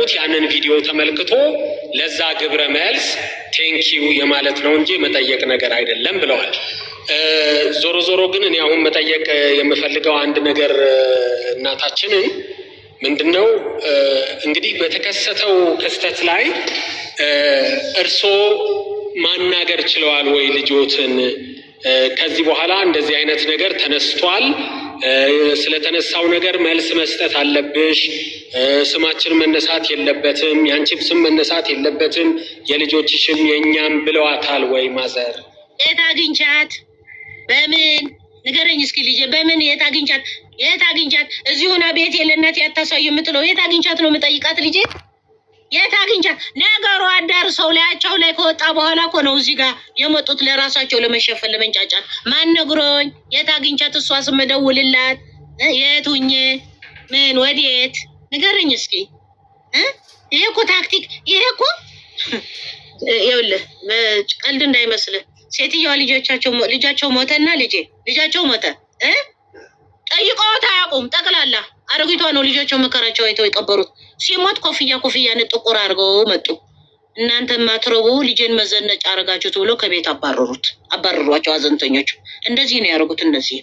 የተጠቀሙት ያንን ቪዲዮ ተመልክቶ ለዛ ግብረ መልስ ቴንኪው የማለት ነው እንጂ መጠየቅ ነገር አይደለም ብለዋል። ዞሮ ዞሮ ግን እኔ አሁን መጠየቅ የምፈልገው አንድ ነገር እናታችንን ምንድነው እንግዲህ በተከሰተው ክስተት ላይ እርስዎ ማናገር ችለዋል ወይ ልጆትን? ከዚህ በኋላ እንደዚህ አይነት ነገር ተነስቷል፣ ስለተነሳው ነገር መልስ መስጠት አለብሽ፣ ስማችን መነሳት የለበትም፣ ያንቺም ስም መነሳት የለበትም፣ የልጆችሽም የእኛም ብለዋታል ወይ ማዘር? የት አግኝቻት? በምን ንገረኝ እስኪ ልጄ፣ በምን የት አግኝቻት? የት አግኝቻት? እዚሁና ቤት የለነት ያታሳዩ የምትለው የት አግኝቻት ነው የምጠይቃት ልጄ? የት አግኝቻት? ነገሩ አዳርሰው ላያቸው ላይ ከወጣ በኋላ እኮ ነው እዚህ ጋር የመጡት ለራሳቸው ለመሸፈን ለመንጫጫት። ማን ነግሮኝ? የት አግኝቻት? እሷ ስመደውልላት የት ሁኜ ምን ወዴት ንገረኝ እስኪ። ይሄ እኮ ታክቲክ፣ ይሄ እኮ ይኸውልህ ቀልድ እንዳይመስልህ። ሴትዮዋ ልጃቸው ሞተና ልጃቸው ሞተ ጠይቀውት አያውቁም። ጠቅላላ አረጊቷ ነው ልጆቸው መከራቸው አይተው የቀበሩት። ሲሞት ኮፍያ ጥቁር አድርገው መጡ። እናንተ ማትረቡ ልጅን መዘነጫ አረጋችሁት ብሎ ከቤት አባረሯቸው። አዘንተኞቹ እንደዚህ ነው ያደረጉት። እንደዚህ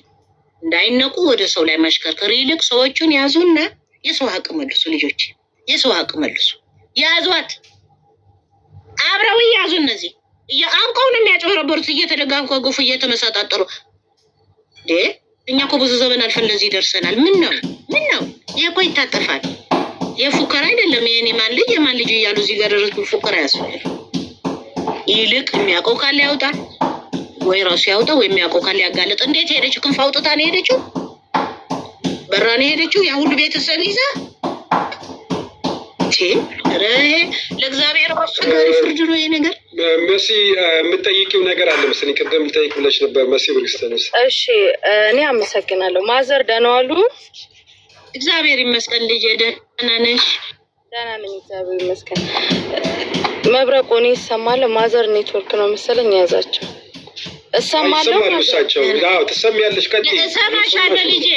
እንዳይነቁ ወደ ሰው ላይ ማሽከርከር ይልቅ ሰዎቹን ያዙና የሰው ሀቅ መልሱ። ልጆች የሰው ሀቅ መልሱ። ያዟት፣ አብረው ያዙ። እነዚህ አንቀው ነው የሚያጭበረበሩት፣ እየተደጋገፉ እየተመሳጣጠሩ። እኛ እኮ ብዙ ዘመን አልፈን ለዚህ ደርሰናል። ምን ነው ይሄ እኮ ይታጠፋል። የፉከራ አይደለም። የኔ ማን ልጅ የማን ልጅ እያሉ እዚህ ጋር ደረሱ። ፉከራ ያስፈልግ። ይልቅ የሚያውቀው ካለ ያውጣ፣ ወይ ራሱ ያውጣ፣ ወይ የሚያውቀው ካለ ያጋለጥ። እንዴት ሄደችው? ክንፍ አውጥታ ነው ሄደችው፣ በራ ነው ሄደችው። ያ ሁሉ ቤተሰብ ይዛ ለእግዚአብሔር አስቸጋሪ ፍርድ ነው ይሄ ነገር። መሲ የምትጠይቂው ነገር አለ መሰለኝ፣ ቅድም ልጠይቅ ብለሽ ነበር መሲ ብርክስተንስ። እሺ እኔ አመሰግናለሁ። ማዘር ደህና ዋሉ? እግዚአብሔር ይመስገን ልጄ። ደህና ነሽ? ደህና ነኝ እግዚአብሔር ይመስገን። መብረቁ እኔ እሰማለሁ። ማዘር ኔትወርክ ነው መሰለኝ የያዛቸው። እሰማለሁ። ትሰሚያለሽ? እሰማሻለሁ ልጄ።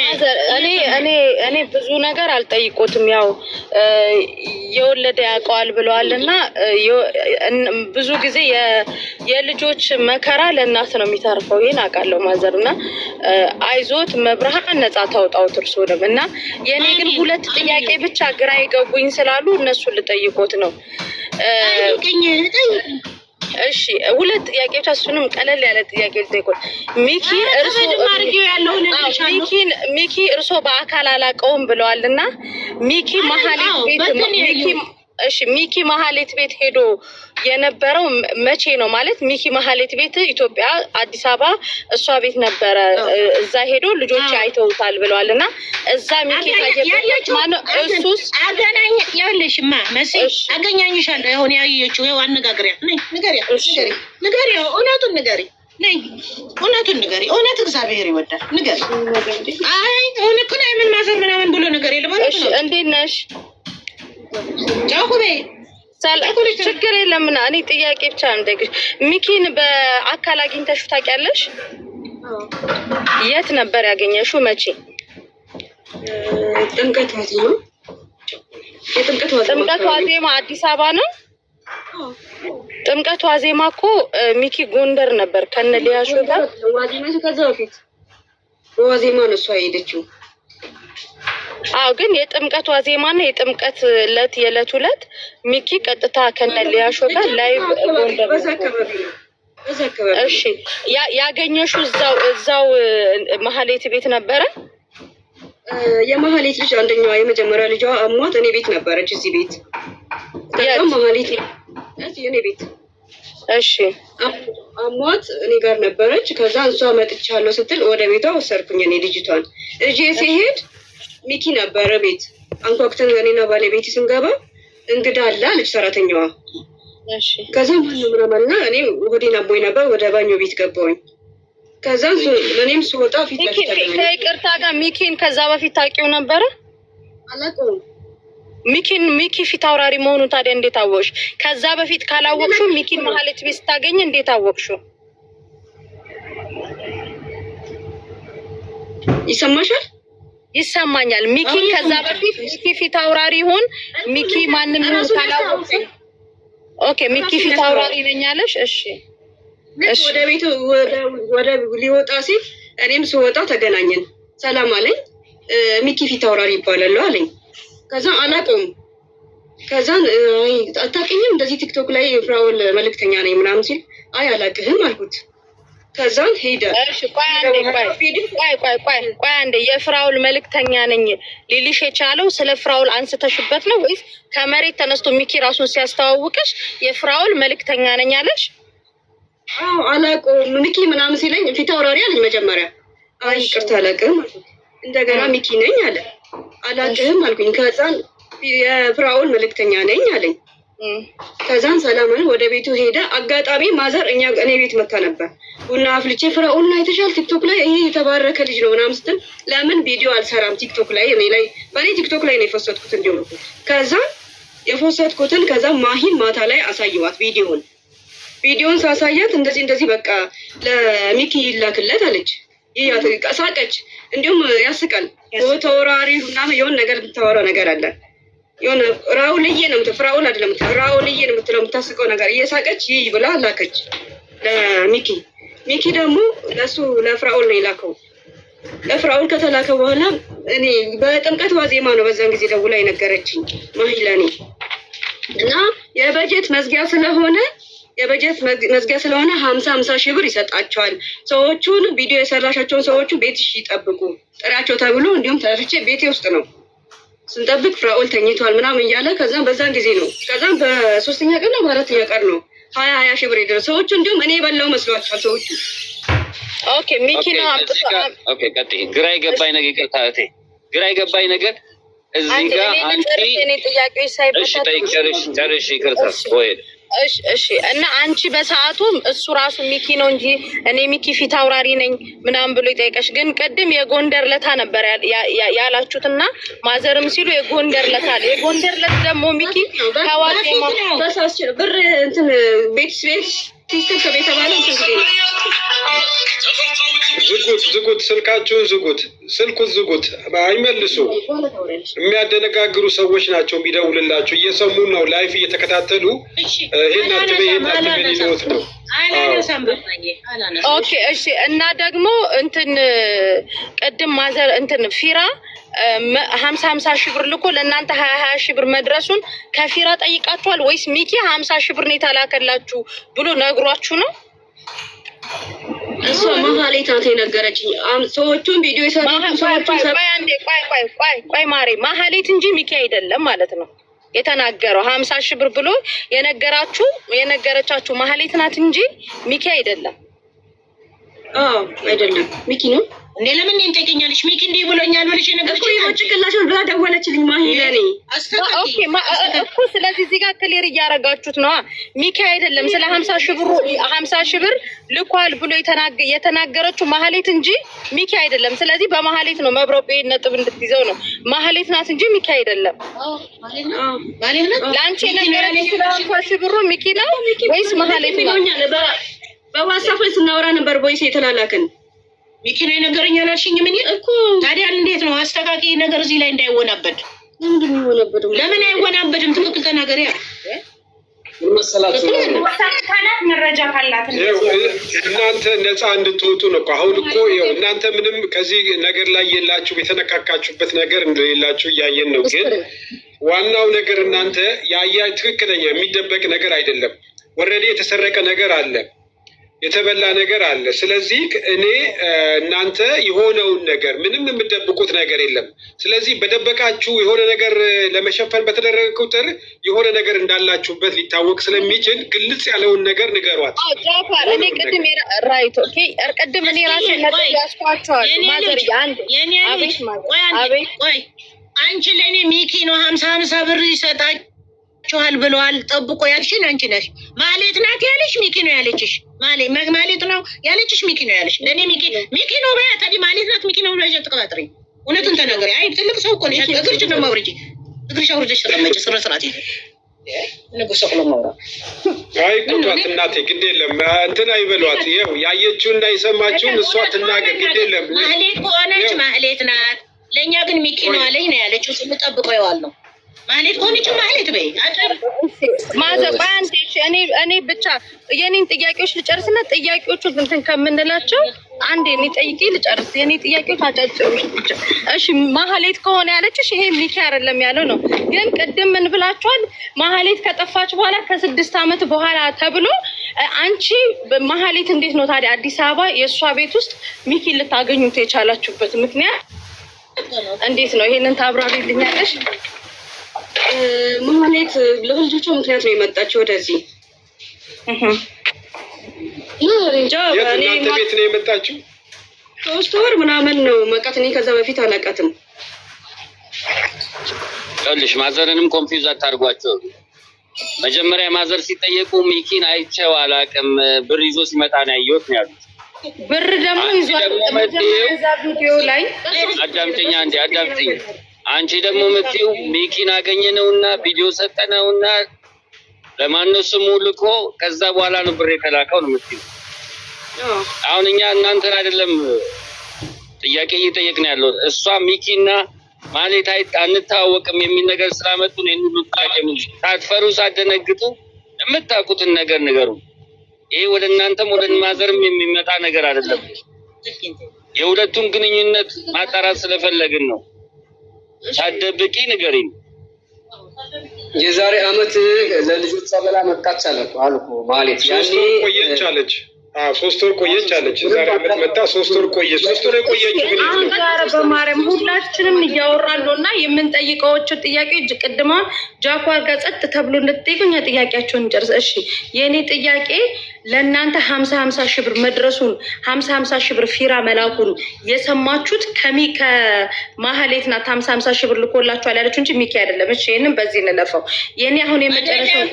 እኔ ብዙ ነገር አልጠይቆትም። ያው የወለደ ያውቀዋል ብለዋልና ብዙ ጊዜ የልጆች መከራ ለእናት ነው የሚተርፈው። ይሄን አውቃለሁ ማዘር እና አይዞት መብርሃን ነጻ ታውጣውት እርስዎንም እና የኔ ግን ሁለት ጥያቄ ብቻ ግራ ይገቡኝ ስላሉ እነሱን ልጠይቆት ነው። እሺ ሁለት ጥያቄዎች፣ እሱንም ቀለል ያለ ጥያቄ ልጠይቆት። ሚኪ እርሶ በአካል አላውቀውም ብለዋልና ሚኪ መሀሌት ቤት ሄዶ የነበረው መቼ ነው? ማለት ሚኪ መሀሌት ቤት ኢትዮጵያ አዲስ አበባ እሷ ቤት ነበረ። እዛ ሄዶ ልጆች አይተውታል ብለዋልና እዛ ሚኪ ታየበት ማለት እሱስ ያለሽማ መሲ አገኛኝሻለሁ። አሁን ያየችው ይኸው አነጋግሪያ ነኝ። ንገሪ እውነቱን ንገሪ። ነይ እውነቱን ንገሪ። እውነት እግዚአብሔር ይወዳል። ንገሪ። አይ እውነት እኮ ነው። ምን ማዘር ምናምን ብሎ ነገር የለም። እሺ እንዴት ነሽ? ጫቁቤ ችግር የለምና እኔ ጥያቄ ብቻ እንጠይቅሽ። ሚኪን በአካል አግኝተሽው ታውቂያለሽ? የት ነበር ያገኘሽው? መቼ? ጥምቀት ዋዜማ አዲስ አበባ ነው። ጥምቀት ዋዜማ እኮ ሚኪ ጎንደር ነበር ከነ ሊያሹ ጋር። ከዛ በፊት ዋዜማ ነው እሷ ሄደችው። ግን የጥምቀት ዋዜማና የጥምቀት የዕለት ሚኪ ቀጥታ ከነ ሊያሾ ጋር ላይቭ ጎንደር። እሺ ያገኘሽው እዛው መሀሌት ቤት ነበረ? የመሀሌት ልጅ አንደኛዋ የመጀመሪያ ልጇ አሟት እኔ ቤት ነበረች። እዚህ ቤት መሀሌት እኔ ቤት። እሺ አሟት እኔ ጋር ነበረች። ከዛ እሷ መጥቻለሁ ስትል ወደ ቤቷ ወሰድኩኝ እኔ ልጅቷን። ልጄ ሲሄድ ሚኪ ነበረ ቤት። አንኳኩተን እኔና ባለቤቴ ስንገባ እንግዳ አለ አለች ሰራተኛዋ። ከዛ ምናምና እኔ ወዴና ቦይ ነበር ወደ ባኞ ቤት ገባሁኝ። ከዛ እኔም ስወጣ ፊት ከይቅርታ ጋር ሚኪን ከዛ በፊት ታውቂው ነበረ? አላውቀውም። ሚኪ ፊት አውራሪ መሆኑ ታዲያ እንዴት አወቅሽ? ከዛ በፊት ካላወቅሽው ሚኪን መሀሌት ቤት ስታገኝ እንዴት አወቅሽው? ይሰማሻል? ይሰማኛል። ሚኪ ከዛ በፊት ሚኪ ፊት አውራሪ ይሁን ሚኪ ማንንም ታላውቁኝ። ኦኬ ሚኪ ፊት አውራሪ ነኝ አለሽ። እሺ ወደ ቤቱ ወደ ሊወጣ ሲል እኔም ስወጣ ተገናኘን። ሰላም አለኝ። ሚኪ ፊት አውራሪ ይባላል አለኝ። ከዛ አላውቀውም። ከዛን አታውቂኝም እንደዚህ ቲክቶክ ላይ ፍራውል መልእክተኛ ነኝ ምናምን ሲል አይ አላውቅህም አልኩት። ከዛን ሄደ። እሺ ቆይ አንዴ የፍራውል መልእክተኛ ነኝ ሊልሽ የቻለው ስለ ፍራውል አንስተሽበት ነው ወይስ ከመሬት ተነስቶ ሚኪ ራሱን ሲያስተዋውቅሽ የፍራውል መልእክተኛ ነኝ አለሽ? አዎ አላውቀውም ሚኪ ምናምን ሲለኝ ፊት አውራሪ አለኝ መጀመሪያ። አይ ይቅርታ አላውቅህም አልኩት። እንደገና ሚኪ ነኝ አለ። አላውቅህም አልኩኝ። ከዛን የፍራውል መልእክተኛ ነኝ አለኝ። ከዛን ሰላምን ወደ ቤቱ ሄደ። አጋጣሚ ማዘር እኔ ቤት መታ ነበር። ቡና አፍልቼ ፍራውልን አይተሻል ቲክቶክ ላይ ይሄ የተባረከ ልጅ ነው ምናምን ስትል ለምን ቪዲዮ አልሰራም ቲክቶክ ላይ በእኔ ቲክቶክ ላይ ነው የፈሰትኩት እንዲሁ። ከዛን የፈሰትኩትን ከዛ ማሂን ማታ ላይ አሳየዋት ቪዲዮን ሳሳያት እንደዚህ በቃ ለሚኪ ይላክለት አለች። ሳቀች። እንዲሁም ያስቃል። ተወራሪ ምናምን የሆነ ነገር የምታወራው ነገር አለ። የሆነ ራውልዬ ነው ፍራውል አይደለም ራውልዬ ነው የምትለው የምታስቀው ነገር እየሳቀች ይህ ብላ ላከች ለሚኪ። ሚኪ ደግሞ ለሱ ለፍራውል ነው የላከው። ለፍራውል ከተላከ በኋላ እኔ በጥምቀት ዋዜማ ነው በዛን ጊዜ ደውላ የነገረችኝ ማሂ ለኔ እና የበጀት መዝጊያ ስለሆነ 50 ሺህ ብር ይሰጣቸዋል። ሰዎቹን ቪዲዮ የሰራሻቸውን ሰዎቹ ቤትሽ ይጠብቁ ጥሪያቸው ተብሎ እንዲሁም ተርቼ ቤቴ ውስጥ ነው ስንጠብቅ ፍራኦል ተኝቷል ምናምን እያለ ከዛም በዛን ጊዜ ነው ከዛም በ3ኛ ቀን ነው በ4ኛ ቀን ነው 20 ሺህ ብር የደረሰ ሰዎቹ እንዲሁም እኔ በላው መስሏቸዋል ሰዎቹ። ኦኬ ሚኪ ነው ኦኬ ቀጥይ። ግራ የገባኝ ነገር ይቀርታቴ ግራ የገባኝ ነገር እዚህ ጋር አንቺ ጥያቄዎች ሳይበሻ ጨርሽ ይቅርታ ወይ እሺ እና አንቺ በሰዓቱ እሱ ራሱ ሚኪ ነው እንጂ እኔ ሚኪ ፊት አውራሪ ነኝ ምናምን ብሎ ይጠይቀሽ። ግን ቅድም የጎንደር ለታ ነበር ያላችሁትና ማዘርም ሲሉ የጎንደር ለታ ደግሞ ሚኪ ከዋዜማ በሳስ ብር እንትን ቤት ሲስተም የተባለው እንትን ጊዜ ነው። ዝጉት ስልካችሁን ዝጉት አይመልሱ። የሚያደነጋግሩ ሰዎች ናቸው የሚደውልላችሁ። እየሰሙ ነው ላይፍ እየተከታተሉ ይሄን አትበይ ይሉት ነው። ኦኬ እሺ። እና ደግሞ እንትን ቅድም ማዘር እንትን ፊራ 50 ሺህ ብር ልኮ ለእናንተ 20 ሺህ ብር መድረሱን ከፊራ ጠይቃችኋል ወይስ ሚኪ 50 ሺህ ብር ነው የተላከላችሁ ብሎ ነግሯችሁ ነው? እሷ መሀሌት ናት የነገረችኝ። ሰዎቹን ቪዲዮ ይሰራሉ። ቆይ ማሬ መሀሌት እንጂ ሚኪ አይደለም ማለት ነው የተናገረው። 50 ሺህ ብር ብሎ የነገረቻችሁ መሀሌት ናት እንጂ ሚኪ አይደለም። አይደለም ሚኪ ነው እንዴ? ለምን እንጠይቀኛለሽ? ሚኪ እንዲህ ብሎኛል ብለሽ ነገርኩኝ። ይወጭቅላችሁ ብላ ደወለችልኝ ማሂ ለኔ። ኦኬ እኮ ስለዚህ እዚህ ጋር ክሊር እያደረጋችሁት ነው። ሚኪ አይደለም ስለ 50 ሺህ ብር ልኳል ብሎ የተናገረችው መሀሌት እንጂ ሚኪ አይደለም። ስለዚህ በመሀሌት ነው መብረቁ ነጥብ እንድትይዘው ነው። መሀሌት ናት እንጂ ሚኪ አይደለም። ለአንቺ የነገረችኝ ስለ 50 ሺህ ብሩ ሚኪ ነው ወይስ መሀሌት ነው? በዋትስአፕ ላይ ስናወራ ነበር ቦይስ የተላላከን። ሚኪ ነው የነገረኝ አላልሽኝ? ምን እኮ ታዲያ እንዴት ነው አስተካኪ ነገር እዚህ ላይ እንዳይወናበድ? ምንድን ነው የወናበደው? ለምን አይወናበድም? ትክክል ተናገሪያ። መረጃ ካላት እናንተ ነፃ እንድትወጡ ነው። አሁን እኮ እናንተ ምንም ከዚህ ነገር ላይ የላችሁ የተነካካችሁበት ነገር እንደሌላችሁ እያየን ነው። ግን ዋናው ነገር እናንተ ትክክለኛ የሚደበቅ ነገር አይደለም። ወረዴ የተሰረቀ ነገር አለ፣ የተበላ ነገር አለ። ስለዚህ እኔ እናንተ የሆነውን ነገር ምንም የምትደብቁት ነገር የለም። ስለዚህ በደበቃችሁ የሆነ ነገር ለመሸፈን በተደረገ ቁጥር የሆነ ነገር እንዳላችሁበት ሊታወቅ ስለሚችል ግልጽ ያለውን ነገር ንገሯት። ጃፋር እኔ ቅድም ራይት ኦኬ ቅድም እኔ ራሴ ነገር ያስኳቸዋል። ማዘር ቆይ አንቺ ለኔ ሚኪ ነው 50 ብር ይሰጣል ቻል ብለዋል። ጠብቆ ያልሽን አንቺ ነሽ። ማሌት ናት ያለሽ ሚኪ ነው ያለችሽ። ማሌት ነው ያለችሽ ሚኪ ነው ያለሽ። ለኔ ሚኪ ነው በያ ታዲ ማሌት ናት ሚኪ ነው ብለሽ ተቀባጥሪ። እውነቱን ተናገሪ። አይ ትልቅ ሰው እኮ ነሽ። እግርሽ ነው ማውረጂ። እግርሽ አውርደሽ ተቀመጪ። ስርዓት ይሄ ንጉስ እኮ ነው ማውራ። አይ ቁጣት እናቴ ግድ የለም እንትን አይበሏት። ይኸው ያየችው እንዳይሰማችሁን እሷ ትናገር ግድ የለም። ማሌት ሆነች ማሌት ናት ለእኛ ግን ሚኪ ነው አለኝ ነው ያለችው። ስንጠብቀው ይዋለው ማለት ሆነች ማለት በይ አጥር ማዘባን እኔ ብቻ የኔን ጥያቄዎች ልጨርስና ጥያቄዎቹ እንትን ከምንላቸው አንዴ እኔ ጠይቄ ልጨርስ። የኔ ጥያቄዎች አጫጭሮች ብቻ። እሺ ማህሌት ከሆነ ያለችሽ ይሄ ሚኪ አይደለም ያለው ነው። ግን ቅድም ምን ብላችኋል? ማህሌት ከጠፋች በኋላ ከ6 ዓመት በኋላ ተብሎ አንቺ ማህሌት እንዴት ነው ታዲያ አዲስ አበባ የእሷ ቤት ውስጥ ሚኪ ልታገኙት የቻላችሁበት ምክንያት እንዴት ነው? ይሄንን ታብራሪልኛለሽ? ማህሌት ለልጆቿ ምክንያት ነው የመጣችው ወደዚህ። እንጃ እናንተ ቤት ነው የመጣችው? 3 ወር ምናምን ነው መቃት። እኔ ከዛ በፊት አላውቃትም። ይኸውልሽ ማዘርንም ኮንፊውዝ አታርጓቸው። መጀመሪያ ማዘር ሲጠየቁ ሚኪን አይቼው አላውቅም ብር ይዞ ሲመጣ ነው ያየሁት ነው ያሉት። ብር ደግሞ ይዟል እዛ ቪዲዮ ላይ። አዳምጪኝ አንዴ አዳምጪኝ። አንቺ ደግሞ የምትይው ሚኪን አገኘነውና ቪዲዮ ሰጠነውና ለማነው ስሙ ልኮ ከዛ በኋላ ነው ብር የተላከው ነው የምትይው። አሁን እኛ እናንተን አይደለም ጥያቄ እየጠየቅን ያለው እሷ ሚኪና ማለት አንታወቅም የሚል ነገር ስላመጡ ነው ሁሉ ጥያቄ ምን ታትፈሩ ሳትደነግጡ የምታውቁትን ነገር ንገሩ። ይሄ ወደ እናንተም ወደ ማዘርም የሚመጣ ነገር አይደለም። የሁለቱን ግንኙነት ማጣራት ስለፈለግን ነው። ሳትደብቂ ንገሪኝ። የዛሬ አመት ለልጆቿ በላ መጣች አልኩ ማለት ያኔ ቆየች አለች። 3 ወር ቆየች አለች። ዛሬ አመት መጣ 3 ወር ቆየች። 3 ወር ቆየች። ግን ዛሬ በማርያም ሁላችንም እያወራን ነውና የምንጠይቀዎቹ ጥያቄዎች ቅድማ ጃኳር ጋር ጸጥ ተብሎ እንድትጠይቁኝ ጥያቄያቸውን ጨርስ። እሺ የኔ ጥያቄ ለእናንተ 50 ሺህ ብር መድረሱን 50 ሺህ ብር ፊራ መላኩን የሰማችሁት ከማህሌት ናት። 50 ሺህ ብር ልኮላችኋል ያለችው እንጂ ሚኪ አይደለም። እሺ ይሄንን በዚህ እንለፈው። የኔ አሁን የመጨረሻው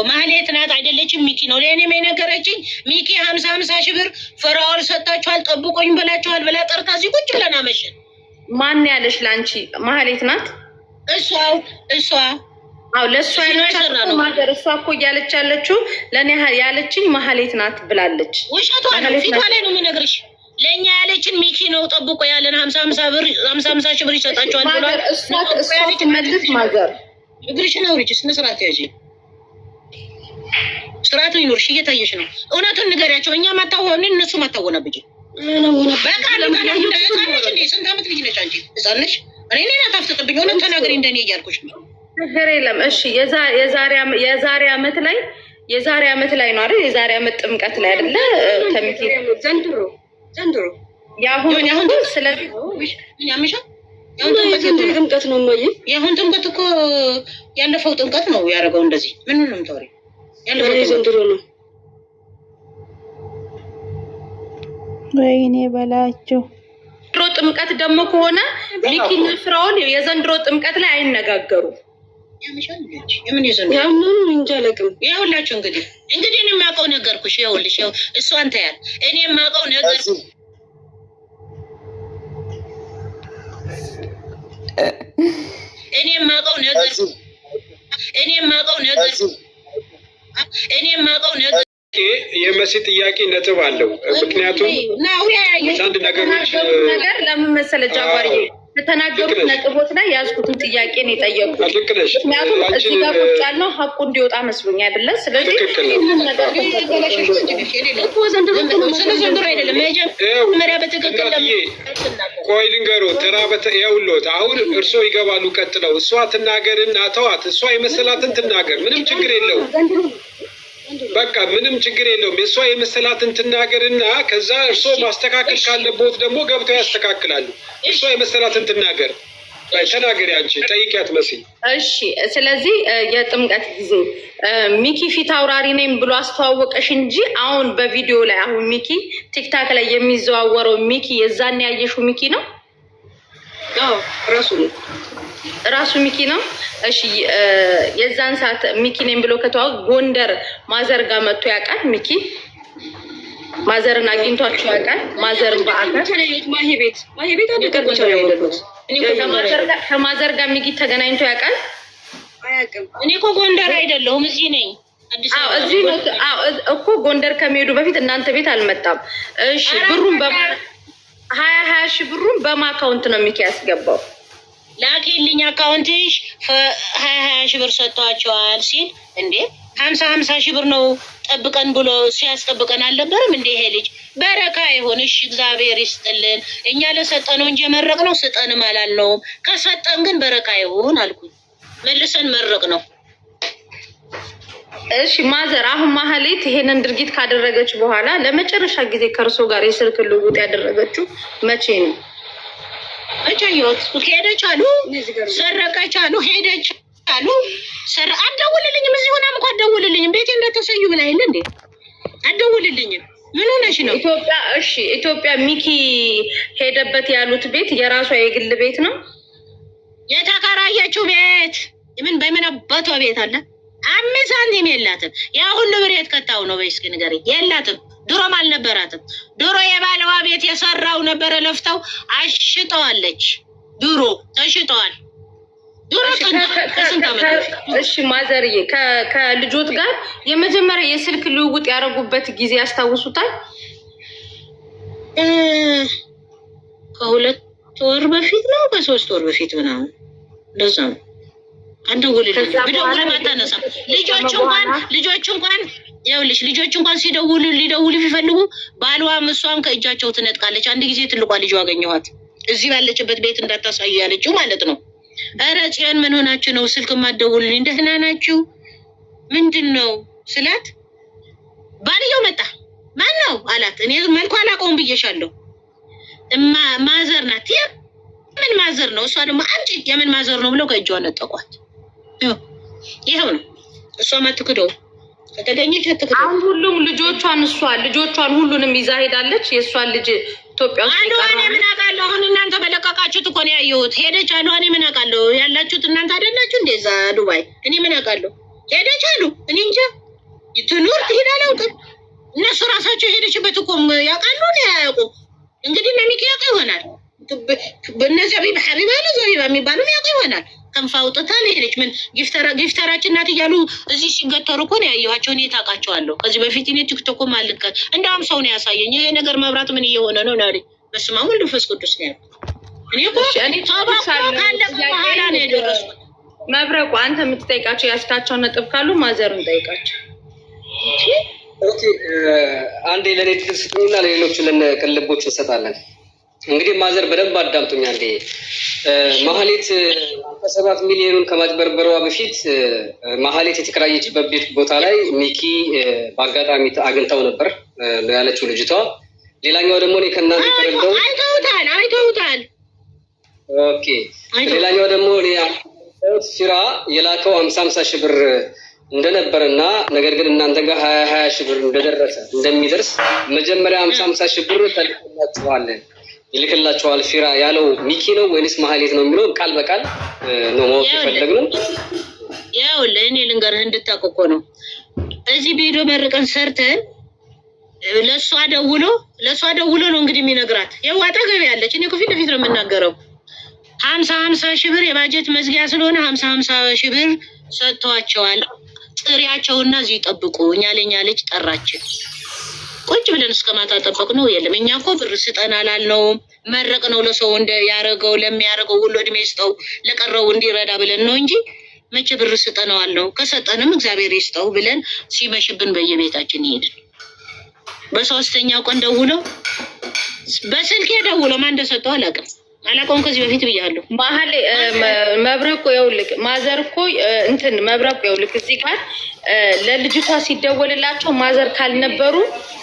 ማህሌት ናት አይደለችም፣ ሚኪ ነው። ለእኔም የነገረችኝ ሚኪ 50 ሺህ ብር ፍራኦል ሰጣችኋል ጠብቆኝ ብላችኋል ብላ ጠርታ እዚህ ቁጭ ብለን አመሸን። ማን ያለሽ ላንቺ ማህሌት ናት? እሷ ለእሷ ያለቻት ማገር እሷ እኮ እያለች ያለችው ለእኔ ያለችኝ ማህሌት ናት ብላለች። ውሸቷ ነው፣ ፊቷ ላይ ነው የምነግርሽ። ለእኛ ያለችን ሚኪ ነው ጠብቆ ያለን 50 ሺህ ብር ይሰጣችኋል ብሏል። እሷ ትመልስ ማገር እግርሽን አውርጅ፣ ስነ ስርዓት ያዥ። ስርዓቱ ይኖርሽ፣ እየታየሽ ነው። እውነቱን ንገሪያቸው። እኛ ማታወን እነሱ ማታወናብጂ። በቃ ለማለት እንደ ስንት ዓመት ልጅ ነሽ አንቺ? ህፃን ነሽ። እኔ ሌላ ታፍጥጥብኝ። እውነት ተናገሪ እንደኔ እያልኩሽ ነው። ነገር የለም። እሺ የዛሬ ዓመት ላይ ነው አይደል? የዛሬ ዓመት ጥምቀት ላይ አይደለ? ከሚኪ ዘንድሮ ያሁን ስለዚህ ያምሻ ጥምቀት ነው ማየ። ያሁን ጥምቀት እኮ ያለፈው ጥምቀት ነው ያደረገው። እንደዚህ ምን ነው ታውሪ? ያለፈው ዘንድሮ ነው። ወይኔ በላቸው። ድሮ ጥምቀት ደግሞ ከሆነ ሚኪና ፍራኦል የዘንድሮ ጥምቀት ላይ አይነጋገሩም። ያምሻል ልጅ የምን ይዘንድሮ እንጃ አላውቅም። ይኸውላችሁ እንግዲህ እኔ የማውቀው ነገርኩሽ። ይኸውልሽ እሱ አንተ ያል እኔ የማውቀው ነገር እኔ የማውቀው ነገር የመሲ ጥያቄ ነጥብ አለው። ምክንያቱም አንድ ነገሮች ነገር ለምን መሰለህ ጃጓርዬ ከተናገሩት ነጥቦች ላይ ያዝኩትን ጥያቄ ነው የጠየቁት። ምክንያቱም እዚህ ጋር ቁጭ ያልነው ሀቁ እንዲወጣ መስሎኝ አይደለ? ስለዚህ ቆይ ልንገርዎ ተራ ይኸውልዎት፣ አሁን እርስዎ ይገባሉ ቀጥለው። እሷ ትናገርና ተዋት። እሷ የመሰላትን ትናገር፣ ምንም ችግር የለውም። በቃ ምንም ችግር የለውም። የእሷ የመሰላትን ትናገርና ከዛ እርስዎ ማስተካከል ካለቦት ደግሞ ገብተው ያስተካክላሉ። እሷ የመሰላትን ትናገር። ተናገሪ አንቺ ጠይቂያት መሲ። እሺ ስለዚህ የጥምቀት ጊዜ ሚኪ ፊት አውራሪ ነኝ ብሎ አስተዋወቀሽ እንጂ አሁን በቪዲዮ ላይ አሁን ሚኪ ቲክታክ ላይ የሚዘዋወረው ሚኪ የዛን ያየሽው ሚኪ ነው? ራሱ ሚኪ ነው። እሺ የዛን ሰዓት ሚኪ ነኝ ብሎ ከተዋወቀ ጎንደር ማዘር ጋር መጥቶ ያውቃል? ሚኪ ማዘርን አግኝቷቸው ያውቃል? ማዘርን በአካል ማሂ ቤት አንድ ቀን ብቻ ነው ያለበት። ከማዘር ጋር ሚኪ ተገናኝቶ ያውቃል? አያውቅም። እኔ እኮ ጎንደር አይደለሁም እዚህ ነኝ። እዚህ ነው እኮ ጎንደር ከመሄዱ በፊት እናንተ ቤት አልመጣም። እሺ ብሩን 20 ሺህ ብሩን በማካውንት ነው ሚኪ ያስገባው። ላኪልኝ አካውንትሽ 20 ሺህ ብር ሰጥቷቸዋል ሲል እንዴ 50 ሺህ ብር ነው ጠብቀን ብሎ ሲያስጠብቀን አልነበረም እንዴ? ይሄ ልጅ በረካ ይሁን። እሺ እግዚአብሔር ይስጥልን። እኛ ለሰጠነው እንጂ መረቅነው ስጠንም አላልነውም። ከሰጠን ግን በረካ ይሁን አልኩኝ። መልሰን መረቅ ነው። እሺ ማዘር፣ አሁን ማህሌት ይሄንን ድርጊት ካደረገች በኋላ ለመጨረሻ ጊዜ ከእርሶ ጋር የስልክ ልውውጥ ያደረገችው መቼ ነው? እቻየሁት ሄደች አሉ፣ ሰረቀች አሉ፣ ሄደች አሉ። አትደውልልኝም፣ እዚህ ሆናም እኮ አትደውልልኝም። ቤቴ እንደተሰዩ ብላ የለ እንዴ? አትደውልልኝም። ምን ሆነሽ ነው? ኢትዮጵያ እሺ፣ ኢትዮጵያ ሚኪ ሄደበት ያሉት ቤት የራሷ የግል ቤት ነው? የተከራየችው ቤት ምን በምን አባቷ ቤት አለ? 5 ሳንቲም የላትም። ያ ሁሉ ብር የት ከታው ነው? በይ እስኪ ንገሪኝ። የላትም። ድሮም አልነበራትም። ድሮ የባለዋ ቤት የሰራው ነበረ፣ ለፍተው አሽጠዋለች። ድሮ ተሽጠዋል። ድሮ ከስንት ዓመት። እሺ ማዘርዬ፣ ከልጆት ጋር የመጀመሪያ የስልክ ልውውጥ ያደረጉበት ጊዜ ያስታውሱታል? ከ2 ወር በፊት ነው፣ ከ3 ወር በፊት ምናምን እንደዛ ነው። አንደውልልኝ ብደውል ማታነሳም። ልጆቹ እንኳን ይኸውልሽ፣ ልጆቹ እንኳን ሊደውሉ ቢፈልጉ ባልዋም እሷም ከእጃቸው ትነጥቃለች። አንድ ጊዜ ትልቋ ልጇ አገኘኋት እዚህ ባለችበት ቤት እንዳታሳዩ ያለችው ማለት ነው። ኧረ ጽዮን ምን ሆናችሁ ነው ስልክ ማትደውሉልኝ? ደህና ናችሁ? ምንድን ነው ስላት ባልየው መጣ። ማን ነው አላት። እኔ መልኩ አላውቀውም ብዬሻለሁ። ማዘር ናት። የምን ማዘር ነው? እሷ ደግሞ አንቺ የምን ማዘር ነው ብለው ከእጇ ነጠቋት። ይኸው ነው። እሷም አትክደው ከተገኘች አትክደው። አሁን ሁሉም ልጆቿን ሁሉንም ይዛ ሄዳለች። የእሷን ልጅ ኢትዮጵያ ውስጥ እኔ ምን አውቃለሁ? አሁን እናንተ በለቀቃችሁት እኮ ነው ያየሁት። ሄደች አሉ። እኔ ምን አውቃለሁ? ያላችሁት እናንተ አይደላችሁ እንደዛ ዱባይ። እኔ ምን አውቃለሁ? ሄደች አሉ። እኔ እንጃ ትኑር ትሄድ አላውቅም። እነሱ ራሳቸው ሄደችበት እኮ ያውቃሉ። እኔ አያውቁም። እንግዲህ እነ ሚኪ ያውቁ ይሆናል። በእነዚያ ሀቢባ ነው ዘቢባ የሚባሉ ያውቁ ይሆናል። ከንፋ አውጥታ ሄደች። ምን ጊፍተራችን ናት እያሉ እዚህ ሲገተሩ እኮ ነው ያየኋቸው። እኔ ታውቃቸዋለሁ። ከዚህ በፊት እኔ ቲክቶክ ማልከት እንደውም ሰው ነው ያሳየኝ። ይሄ ነገር መብራት ምን እየሆነ ነው ናሪ? በስመ አብ ወወልድ ወመንፈስ ቅዱስ ነው ያለው። እኔ እኮ ታባቆ ካለቀ በኋላ ነው የደረስኩት። መብረቁ፣ አንተ የምትጠይቃቸው ያስካቸው ነጥብ ካሉ ማዘሩን ጠይቃቸው። ኦኬ፣ አንዴ ለኔ ትስጡኝና ለሌሎቹ ለቅልቦቹ እንሰጣለን። እንግዲህ ማዘር በደንብ አዳምጡኝ አንዴ። ማህሌት 7 ሚሊዮኑን ከማጭበርበሯ በፊት ማህሌት የተከራየችበት ቤት ቦታ ላይ ሚኪ በአጋጣሚ አግኝታው ነበር ያለችው ልጅቷ። ሌላኛው ደግሞ እኔ ከእናንተ የተረዳው አይተውታል። ኦኬ፣ ሌላኛው ደግሞ እኔ ፊራ የላከው 50 ሺህ ብር እንደነበረና ነገር ግን እናንተ ጋር 20 ሺህ ብር እንደሚደርስ መጀመሪያ 50 ሺህ ብር ይልክላችኋል ፊራ ያለው ሚኪ ነው ወይስ ማህሌት ነው የሚለው ቃል በቃል ነው ማወቅ የፈለግነው። ያው ለእኔ ልንገርህ እንድታውቅ እኮ ነው። እዚህ ቪዲዮ መርቀን ሰርተን ለሷ ደውሎ ነው እንግዲህ የሚነግራት። ያው አጠገብ ያለች እኔ ፊት ለፊት ነው የምናገረው። 50 ሺህ ብር የባጀት መዝጊያ ስለሆነ 50 ሺህ ብር ሰጥቷቸዋል። ጥሪያቸውና እዚህ ጠብቁ። እኛ ለኛ ልጅ ጠራችን። ቁጭ ብለን እስከማታ ጠበቅ ነው። የለም እኛ እኮ ብር ስጠን አላልነውም። መረቅ ነው ለሰው እንደ ያረገው ለሚያረገው ሁሉ እድሜ ይስጠው ለቀረው እንዲረዳ ብለን ነው እንጂ መቼ ብር ስጠነው አለው። ከሰጠንም እግዚአብሔር ይስጠው ብለን ሲመሽብን በየቤታችን ይሄድን። በሶስተኛው ቀን ደውለው በስልክ ደውለው ማን እንደሰጠው አላውቀውም። ከዚህ በፊት ብያለሁ። ማህሌ መብረቁ ይኸውልህ፣ ማዘር እኮ እንትን መብረቁ ይኸውልህ፣ እዚህ ጋር ለልጅቷ ሲደወልላቸው ማዘር ካልነበሩ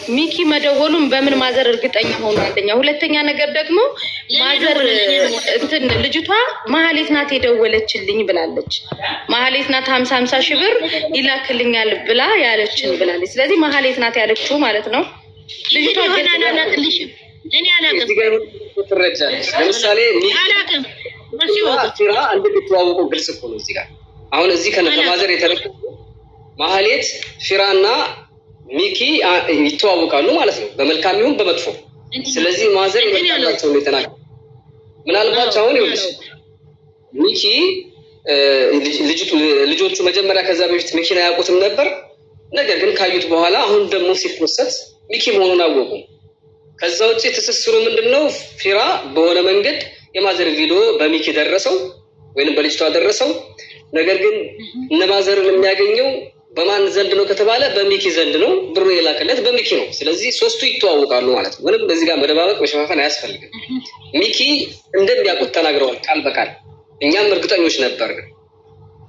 ሚኪ መደወሉን በምን ማዘር እርግጠኛ ሆኖ? አንደኛ፣ ሁለተኛ ነገር ደግሞ ማዘር እንትን ልጅቷ ማህሌት ናት የደወለችልኝ ብላለች። ማህሌት ናት 50 ሺህ ብር ይላክልኛል ብላ ያለችን ብላለች። ስለዚህ ማህሌት ናት ያለችው ማለት ነው። ልጅቷ ግን አላቅልሽም። እኔ አላቅም። ትረጃለች። ለምሳሌ አላቅም ፊራ እንደምትዋወቁ ግልጽ እኮ ነው። እዚህ ጋር አሁን እዚህ ከማዘር የተረከው ማህሌት ፊራና ሚኪ ይተዋወቃሉ ማለት ነው፣ በመልካም ይሁን በመጥፎ። ስለዚህ ማዘር ይመጣላቸው ነው የተናገረው። ምናልባት አሁን ይኸውልሽ ሚኪ ልጆቹ መጀመሪያ ከዛ በፊት ሚኪን አያውቁትም ነበር። ነገር ግን ካዩት በኋላ አሁን ደግሞ ሲፖሰት ሚኪ መሆኑን አወቁ። ከዛ ውጭ ትስስሩ ምንድነው? ፊራ በሆነ መንገድ የማዘር ቪዲዮ በሚኪ ደረሰው ወይንም በልጅቷ ደረሰው። ነገር ግን እነ ማዘርን የሚያገኘው በማን ዘንድ ነው ከተባለ በሚኪ ዘንድ ነው። ብሩ የላከለት በሚኪ ነው። ስለዚህ ሶስቱ ይተዋወቃሉ ማለት ነው። ምንም በዚህ ጋር መደባበቅ መሸፋፈን አያስፈልግም። ሚኪ እንደሚያውቁት ተናግረዋል ቃል በቃል። እኛም እርግጠኞች ነበር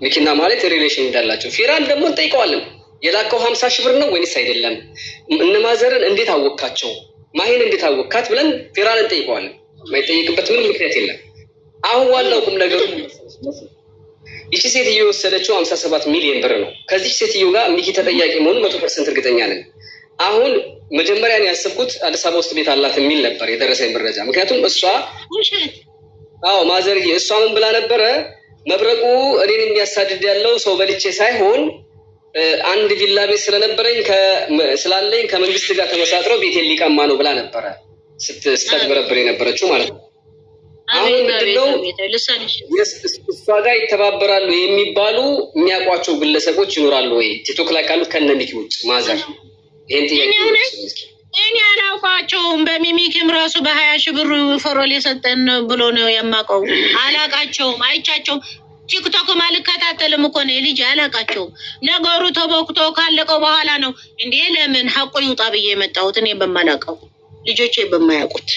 ሚኪና ማለት ሪሌሽን እንዳላቸው። ፊራን ደግሞ እንጠይቀዋለን የላከው 50 ሺህ ብር ነው ወይስ አይደለም? እነ ማዘርን እንዴት አወቃቸው? ማሂን እንዴት አወቃት ብለን ፊራን እንጠይቀዋለን። የማይጠይቅበት ምንም ምክንያት የለም። አሁን ዋናው ቁም ነገሩ ይቺ ሴትዮ የወሰደችው 57 ሚሊዮን ብር ነው። ከዚህ ሴትዮ ጋር ሚኪ ተጠያቂ መሆኑን 100% እርግጠኛ ነኝ። አሁን መጀመሪያ ነው ያሰብኩት አዲስ አበባ ውስጥ ቤት አላት የሚል ነበር የደረሰኝ መረጃ። ምክንያቱም እሷ ማዘር እሷ ምን ብላ ነበረ? መብረቁ እኔን የሚያሳድድ ያለው ሰው በልቼ ሳይሆን አንድ ቪላ ቤት ስለነበረኝ ስላለኝ ከመንግስት ጋር ተመሳጥረው ቤቴን ሊቀማ ነው ብላ ነበረ ስትበረብር የነበረችው ማለት ነው። አሁን ምንድነው እሷ ጋር ይተባበራሉ የሚባሉ የሚያውቋቸው ግለሰቦች ይኖራሉ ወይ? ቲክቶክ ላይ ካሉት ከነ ሚኪ ውጭ ማዘር ይሄን ጥያቄ እኔ አላውቃቸውም። በሚሚክም ራሱ በ20 ሺህ ብር ፈሮል የሰጠን ብሎ ነው የማውቀው። አላውቃቸውም፣ አይቻቸውም። ቲክቶክ ማልከታተልም እኮ ነው ልጅ አላውቃቸውም። ነገሩ ተቦክቶ ካለቀው በኋላ ነው እንዴ ለምን ሐቁ ይውጣ ብዬ የመጣሁት እኔ በማላውቀው ልጆቼ በማያውቁት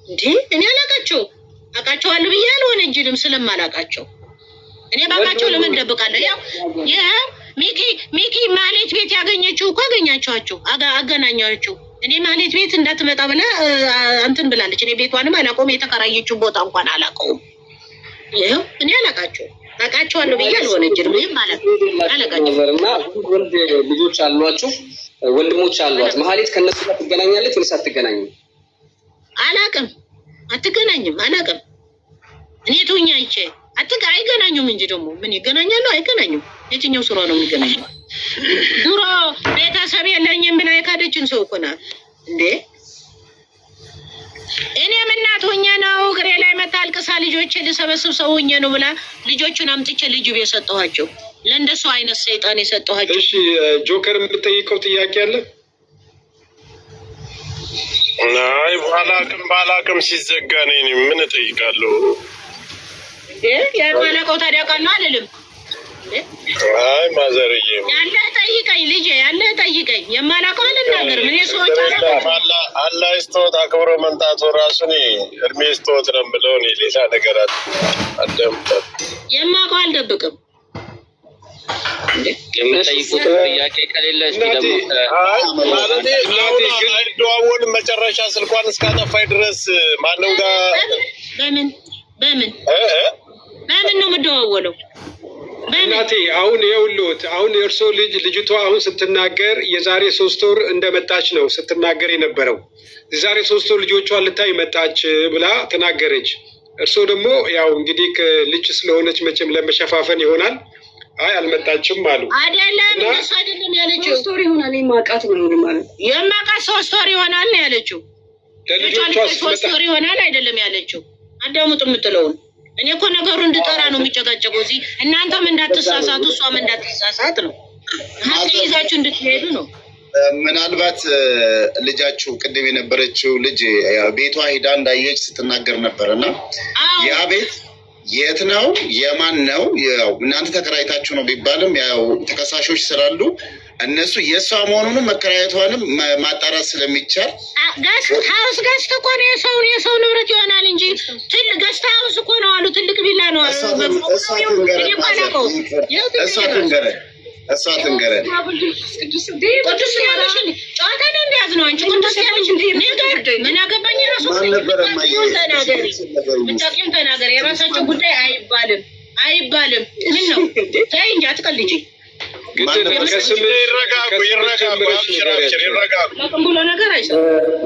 እንዴ እኔ አላውቃቸው። አውቃቸዋለሁ ብዬ አልወነጅልም ስለማላውቃቸው። እኔ ባቃቸው ለምን ደብቃለሁ? ያው ሚኪ ማለት ቤት ያገኘችው እኮ አገኛቸዋቸው አገናኛቸው። እኔ ማለት ቤት እንዳትመጣ ብላ እንትን ብላለች። እኔ ቤቷንም አላውቀውም፣ የተከራየችው ቦታ እንኳን አላውቀውም። ይኸው እኔ አላውቃቸው። አውቃቸዋለሁ ብዬ አልወነጅልም። ይሄ ማለት አላውቃቸው። እና ወንድ ልጆች አሏችሁ፣ ወንድሞች አሏት። መሀሌት ከነሱ ጋር ትገናኛለች ወይስ አትገናኝም? አላውቅም። አትገናኝም። አላውቅም። እኔ ተውኛ አይቼ አይገናኙም እንጂ ደግሞ ምን ይገናኛሉ? አይገናኙም። የትኛው ስራ ነው የሚገናኘው? ድሮ ቤተሰብ የለኝም ብላ የካደችን ሰው እኮ ናት እንዴ። እኔም እናት ሆኜ ነው እግሬ ላይ መታ አልቅሳ ልጆቼ ልሰበስብ ሰው ሆኜ ነው ብላ ልጆቹን አምጥቼ ልጅ የሰጠኋቸው ለእንደሱ አይነት ሰይጣን የሰጠኋቸው። እሺ ጆከር የምትጠይቀው ጥያቄ አለ? አይ ባላቅም ሲዘጋ ነኝ ምን እጠይቃለሁ? የማላውቀው ታዲያ ቃል ነው አልልም። አይ ማዘርዬ ያለህ ጠይቀኝ ልጄ፣ ያለህ ጠይቀኝ። የማላውቀው አልናገርም። ምን ሰዎች አላህ ይስጥዎት አክብሮ መምጣቱ ራሱ እኔ እድሜ ይስጥዎት ነው የምለው። እኔ ሌላ ነገር አልደብቅም። የማውቀው አልደብቅም። የምጠይቁት ጥያቄ ከሌለ እስኪ ደግሞ ማለቴ አይደዋወል መጨረሻ ስልኳን እስካጠፋኝ ድረስ ማነው ጋር በምን ነው የምደዋወለው? እናቴ አሁን የውሎት አሁን የእርሶ ልጅቷ አሁን ስትናገር የዛሬ 3 ወር እንደመጣች ነው ስትናገር የነበረው። የዛሬ 3 ወር ልጆቿን ልታይ መጣች ብላ ተናገረች። እርሶ ደግሞ ያው እንግዲህ ልጅ ስለሆነች መቼም ለመሸፋፈን ይሆናል አይ አልመጣችም አሉ። አይደለም እሱ አይደለም ያለችው። 3 ወር ይሆናል የማውቃት ነው ማለት የማውቃት 3 ወር ይሆናል ነው ያለችው። ለልጆቿ 3 ወር ይሆናል አይደለም ያለችው። አዳሙጥ የምትለውን እኔ እኮ ነገሩ እንድጠራ ነው የሚጨቃጨቀው። እዚህ እናንተም እንዳትሳሳቱ እሷም እንዳትሳሳት ነው። ሀቅ ይዛችሁ እንድትሄዱ ነው። ምናልባት ልጃችሁ ቅድም የነበረችው ልጅ ቤቷ ሄዳ እንዳየች ስትናገር ነበር እና ያ ቤት የት ነው የማን ነው? ያው እናንተ ተከራይታችሁ ነው ቢባልም ያው ተከሳሾች ስላሉ እነሱ የእሷ መሆኑንም መከራየቷንም ማጣራት ስለሚቻል ገስት እኮ ነው የሰው ንብረት ይሆናል እንጂ ገስት ሀውስ እኮ ነው አሉ። ትልቅ ቢላ ነው አሉ። እሷ ትንገረን። ቅዱስ ያለሽ ጨዋታ ነው እንደያዝ ነው። አንቺ ቅዱስ ያለሽ ምን አገባኝ? ራሱ ምታቂም ተናገር። የራሳቸው ጉዳይ አይባልም። ምን ነው ተይ እንጂ አትቀልጂ።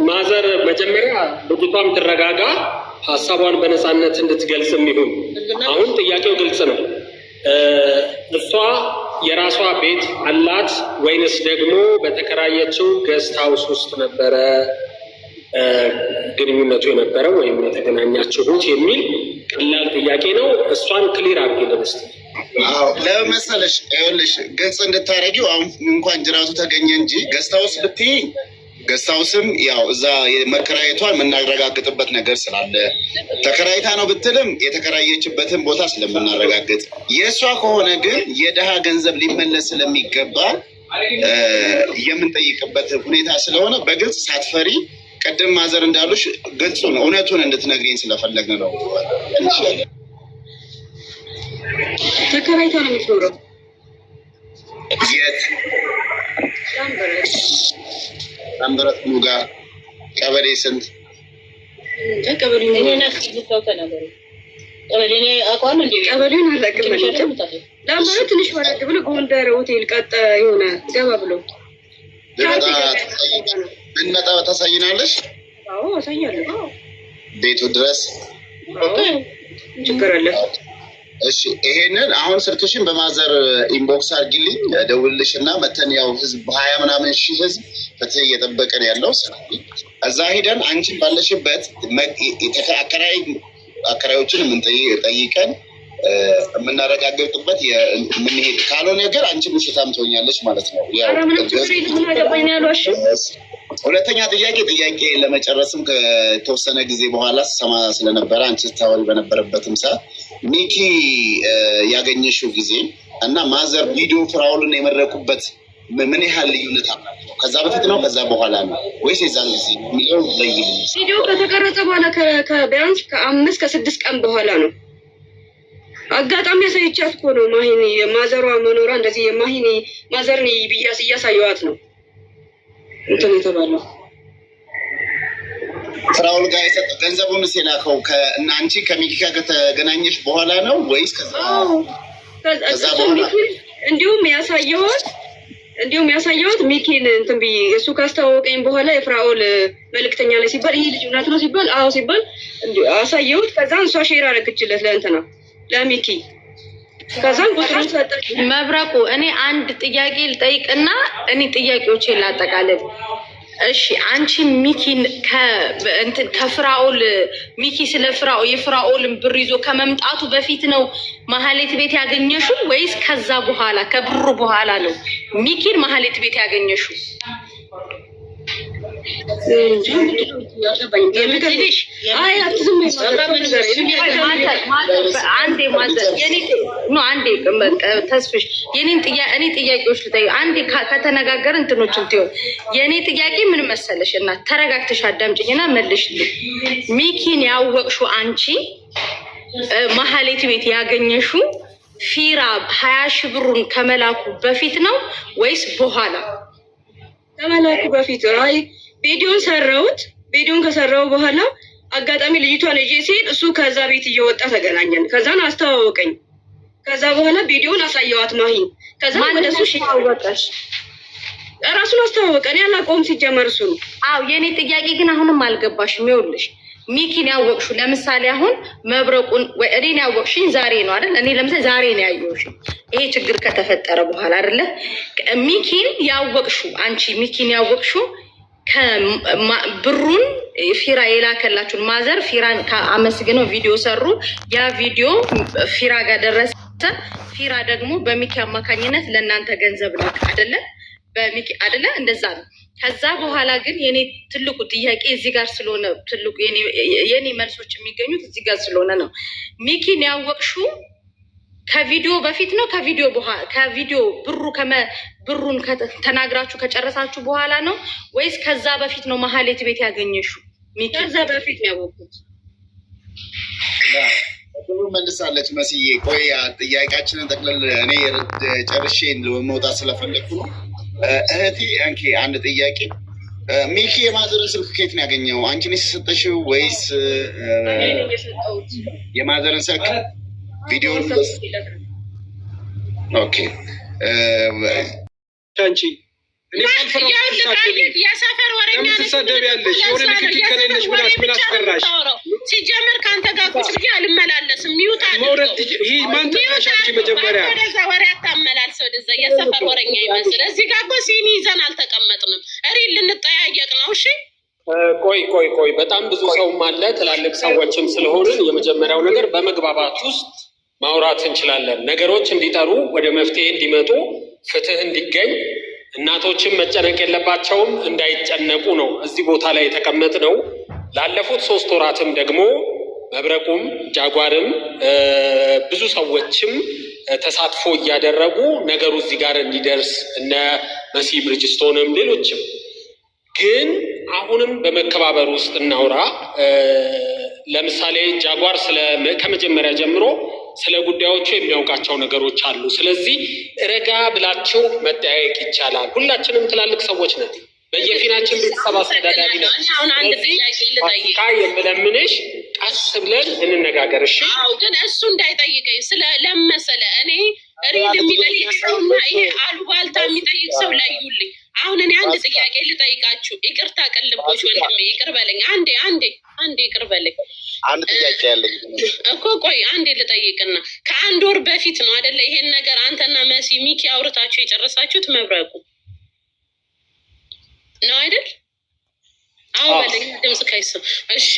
ማዘር መጀመሪያ ልጅቷም ትረጋጋ፣ ሀሳቧን በነፃነት እንድትገልጽም ይሁን። አሁን ጥያቄው ግልጽ ነው። እሷ የራሷ ቤት አላት ወይንስ ደግሞ በተከራየችው ገስት ሀውስ ውስጥ ነበረ ግንኙነቱ የነበረው ወይም የተገናኛችሁት የሚል ቀላል ጥያቄ ነው። እሷን ክሊር አድርጊልን እስኪ። ለመሰለሽ ይኸውልሽ ግልጽ እንድታረጊው አሁን እንኳን ጅራቱ ተገኘ እንጂ ገስት ሀውስ ብትይ ገስታውስም ያው እዛ መከራየቷን የምናረጋግጥበት ነገር ስላለ ተከራይታ ነው ብትልም የተከራየችበትን ቦታ ስለምናረጋግጥ፣ የእሷ ከሆነ ግን የድሃ ገንዘብ ሊመለስ ስለሚገባ የምንጠይቅበት ሁኔታ ስለሆነ በግልጽ ሳትፈሪ ቀደም ማዘር እንዳሉሽ ግልጹን እውነቱን እንድትነግሪኝ ስለፈለግን ነው። ተከራይታ ነው የምትኖረው? የት? ላምበረት ሙጋ ቀበሌ ስንት? ቀበሌውን አላውቅም። ላምበረት ትንሽ ወረድ ብሎ ጎንደር ሆቴል ቀጥ የሆነ ገባ ብሎ ብንመጣ ታሳይናለሽ? አዎ አሳያለሁ። ቤቱ ድረስ ችግር አለ? እሺ ይሄንን አሁን ስልክሽን በማዘር ኢንቦክስ አድርጊልኝ፣ ደውልልሽ እና መተን ያው ህዝብ 20 ምናምን ሺህ ህዝብ ፍትህ እየጠበቀን ያለው እዛ ሄደን አንቺን ባለሽበት አከራዮችን ጠይቀን የምናረጋግጥበት የምንሄድ ካልሆነ ነገር አንቺ ምሽታም ትሆኛለች ማለት ነው። ሁለተኛ ጥያቄ ለመጨረስም ከተወሰነ ጊዜ በኋላ ሰማ ስለነበረ አንቺ ስታወሪ በነበረበትም ሰዓት ሚኪ ያገኘሽው ጊዜ እና ማዘር ቪዲዮ ፍራውልን የመረቁበት ምን ያህል ልዩነት አላቸው? ከዛ በፊት ነው ከዛ በኋላ ነው ወይስ የዛን ጊዜ የሚለው ለይልኝ። ቪዲዮ ከተቀረጸ በኋላ ቢያንስ ከ5 ከ6 ቀን በኋላ ነው። አጋጣሚ ያሳየቻት እኮ ነው ማሂኒ ማዘሯ መኖሯ እንደዚህ የማሂኒ ማዘርን ብያስ እያሳየዋት ነው እንትን የተባለው። ፍራውል ጋር የሰጠው ገንዘቡን ሲላከው ከእና አንቺ ከሚኪ ጋር ከተገናኘሽ በኋላ ነው ወይስ ከዛ በኋላ? እንዲሁም ያሳየዋት ሚኪን እንትን ብዬ እሱ ካስተዋወቀኝ በኋላ የፍራኦል መልእክተኛ ላይ ሲባል ይሄ ልጅ እውነት ነው ሲባል አዎ ሲባል አሳየሁት። ከዛን እሷ ሼር አደረገችለት ለእንትና ለሚኪ። ከዛን ቁጥሩን ሰጠች። መብረቁ እኔ አንድ ጥያቄ ልጠይቅና እኔ ጥያቄዎችን ላጠቃልል። እሺ አንቺ ሚኪን ከፍራኦል ሚኪ ስለ የፍራኦልን ብር ይዞ ከመምጣቱ በፊት ነው ማህሌት ቤት ያገኘሽው ወይስ ከዛ በኋላ ከብሩ በኋላ ነው ሚኪን ማህሌት ቤት ያገኘሽው? ተስፍሽ እኔ ጥያቄዎች ልጠይቅ አንዴ ከተነጋገር እንትኖች እንትሆን የእኔ ጥያቄ ምን መሰለሽ እና ተረጋግተሽ አዳምጪኝና መልሽልኝ። ሚኪን ያወቅሽው አንቺ ማህሌት ቤት ያገኘሽው ፊራ 20 ሺህ ብሩን ከመላኩ በፊት ነው ወይስ በኋላ? ከመላኩ በፊት። አይ ቪዲዮን ሰራሁት። ቪዲዮን ከሰራው በኋላ አጋጣሚ ልጅቷን እጄ ሲሄድ እሱ ከዛ ቤት እየወጣ ተገናኘን። ከዛን አስተዋወቀኝ። ከዛ በኋላ ቪዲዮን አሳየዋት ማሂን። ከዛ ወደሱ ሻወቀሽ ራሱን አስተዋወቀኝ። ያላቆም ሲጀመር እሱ ነው። አዎ የኔ ጥያቄ ግን አሁንም አልገባሽም። ይኸውልሽ ሚኪን ያወቅሽው ለምሳሌ አሁን መብረቁን ወይ እኔን ያወቅሽኝ ዛሬ ነው አይደል? እኔ ለምሳሌ ዛሬ ነው ያየሁሽ ይሄ ችግር ከተፈጠረ በኋላ አይደለ? ሚኪን ያወቅሽው አንቺ ሚኪን ያወቅሽው ብሩን ፊራ የላከላችሁን ማዘር ፊራን አመስግነው ቪዲዮ ሰሩ። ያ ቪዲዮ ፊራ ጋር ደረሰ። ፊራ ደግሞ በሚኪ አማካኝነት ለእናንተ ገንዘብ ላክ አይደለ? በሚኪ አይደለ? እንደዛ ነው። ከዛ በኋላ ግን የኔ ትልቁ ጥያቄ እዚህ ጋር ስለሆነ ትልቁ የኔ መልሶች የሚገኙት እዚህ ጋር ስለሆነ ነው። ሚኪን ያወቅሽው ከቪዲዮ በፊት ነው ከቪዲዮ በኋላ? ከቪዲዮ ብሩን ተናግራችሁ ከጨረሳችሁ በኋላ ነው ወይስ ከዛ በፊት ነው ማህሌት ቤት ያገኘሽው? ሚኪ ከዛ በፊት ነው ያወቅሁት። መልሳለች መስዬ። ቆይ ጥያቄያችንን ጠቅለል እኔ ጨርሼ መውጣት ስለፈለግኩ ነው። እህቴ አንቺ አንድ ጥያቄ፣ ሚኪ የማዘርን ስልክ ከየት ነው ያገኘው? አንቺ ነሽ የሰጠሽው ወይስ የማዘርን ስልክ ቪዲዮን? ኦኬ አንቺ የሰፈር ወሬኛ ትሳደቢያለሽ። የሆነ ንክኪ ከሌለሽ ምን አስፈራሽ? ሲጀምር ከአንተ ጋር ቁጭ ብዬ አልመላለስም። ሚውት ይህ ማን ጠራሽ? አንቺ መጀመሪያ ወደዛ ወሬ አታመላልስ። ወደዛ የሰፈር ወሬኛ ይመስል እዚህ ጋር እኮ ሲኒ ይዘን አልተቀመጥንም። እሪል ልንጠያየቅ ነው። እሺ ቆይ በጣም ብዙ ሰውም አለ ትላልቅ ሰዎችም ስለሆንን የመጀመሪያው ነገር በመግባባት ውስጥ ማውራት እንችላለን። ነገሮች እንዲጠሩ ወደ መፍትሄ እንዲመጡ ፍትህ እንዲገኝ እናቶችም መጨነቅ የለባቸውም፣ እንዳይጨነቁ ነው እዚህ ቦታ ላይ የተቀመጥነው። ላለፉት 3 ወራትም ደግሞ መብረቁም ጃጓርም ብዙ ሰዎችም ተሳትፎ እያደረጉ ነገሩ እዚህ ጋር እንዲደርስ እነ መሲ ብሪጅስቶንም ሌሎችም ግን አሁንም በመከባበር ውስጥ እናውራ። ለምሳሌ ጃጓር ከመጀመሪያ ጀምሮ ስለ ጉዳዮቹ የሚያውቃቸው ነገሮች አሉ። ስለዚህ ረጋ ብላችሁ መጠያየቅ ይቻላል። ሁላችንም ትላልቅ ሰዎች ነን፣ በየፊናችን ቤተሰብ አስተዳዳሪ ነን። ፋሲካ የምለምንሽ ቀስ ብለን እንነጋገር እሺ? ግን እሱ እንዳይጠይቀኝ ስለለመሰለ እኔ ሪል የሚጠይቅ ሰውና ይሄ አሉባልታ የሚጠይቅ ሰው ለዩልኝ። አሁን እኔ አንድ ጥያቄ ልጠይቃችሁ። ይቅርታ ቅልቦች ወንድሜ ይቅር በለኝ። አንዴ ይቅር በለኝ። አንድ ጥያቄ ያለኝ እኮ ቆይ አንዴ ልጠይቅና ከ1 ወር በፊት ነው አይደለ ይሄን ነገር አንተና መሲ ሚኪ አውርታችሁ የጨረሳችሁት መብረቁ ነው አይደል? አዎ በለኝ ድምጽ ከይሰማ። እሺ